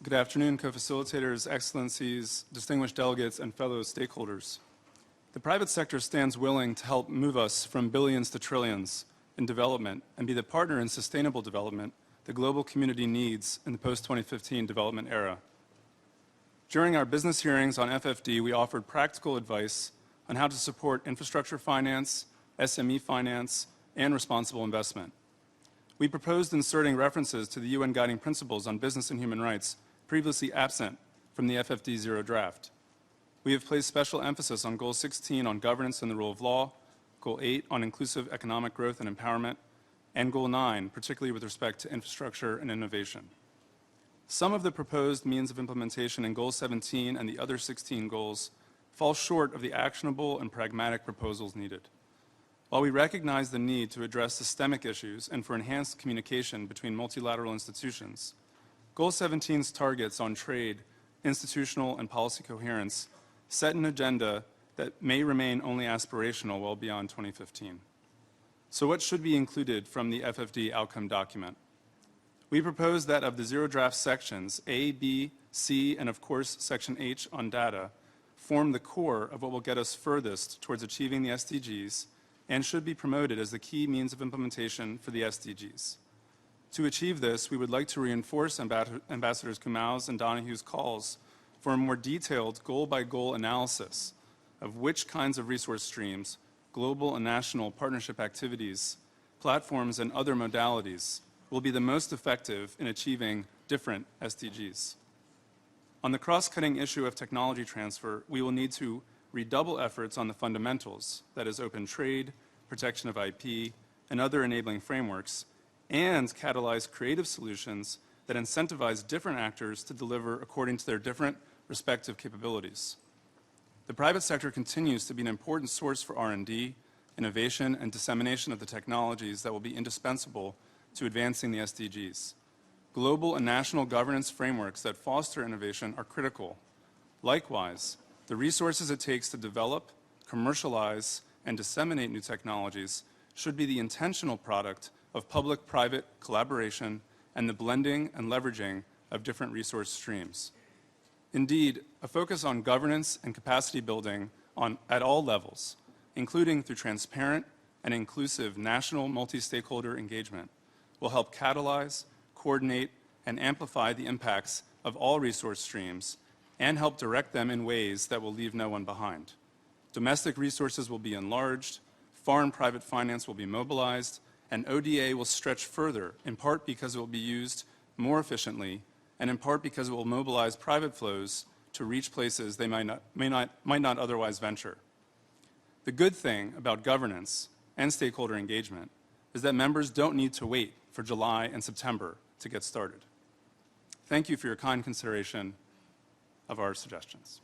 Good afternoon, co-facilitators, excellencies, distinguished delegates, and fellow stakeholders. The private sector stands willing to help move us from billions to trillions in development and be the partner in sustainable development the global community needs in the post-2015 development era. During our business hearings on FFD, we offered practical advice on how to support infrastructure finance, SME finance, and responsible investment. We proposed inserting references to the UN Guiding Principles on Business and Human Rights previously absent from the FFD 0 draft. We have placed special emphasis on Goal 16 on governance and the rule of law, Goal 8 on inclusive economic growth and empowerment, and Goal 9, particularly with respect to infrastructure and innovation. Some of the proposed means of implementation in Goal 17 and the other 16 goals fall short of the actionable and pragmatic proposals needed. While we recognize the need to address systemic issues and for enhanced communication between multilateral institutions, Goal 17's targets on trade, institutional, and policy coherence set an agenda that may remain only aspirational well beyond 2015. So what should be included from the FFD outcome document? We propose that of the 0 draft sections, A, B, C, and of course Section H on data, form the core of what will get us furthest towards achieving the SDGs and should be promoted as the key means of implementation for the SDGs. To achieve this, we would like to reinforce Ambassadors Kumau's and Donohue's calls for a more detailed goal-by-goal analysis of which kinds of resource streams, global and national partnership activities, platforms, and other modalities will be the most effective in achieving different SDGs. On the cross-cutting issue of technology transfer, we will need to redouble efforts on the fundamentals, that is open trade, protection of IP, and other enabling frameworks, and catalyze creative solutions that incentivize different actors to deliver according to their different respective capabilities. The private sector continues to be an important source for R&D, innovation, and dissemination of the technologies that will be indispensable to advancing the SDGs. Global and national governance frameworks that foster innovation are critical. Likewise, the resources it takes to develop, commercialize, and disseminate new technologies should be the intentional product of public-private collaboration and the blending and leveraging of different resource streams. Indeed, a focus on governance and capacity building at all levels, including through transparent and inclusive national multi-stakeholder engagement, will help catalyze, coordinate, and amplify the impacts of all resource streams and help direct them in ways that will leave no one behind. Domestic resources will be enlarged, foreign private finance will be mobilized, and ODA will stretch further, in part because it will be used more efficiently, and in part because it will mobilize private flows to reach places they might not otherwise venture. The good thing about governance and stakeholder engagement is that members don't need to wait for July and September to get started. Thank you for your kind consideration of our suggestions.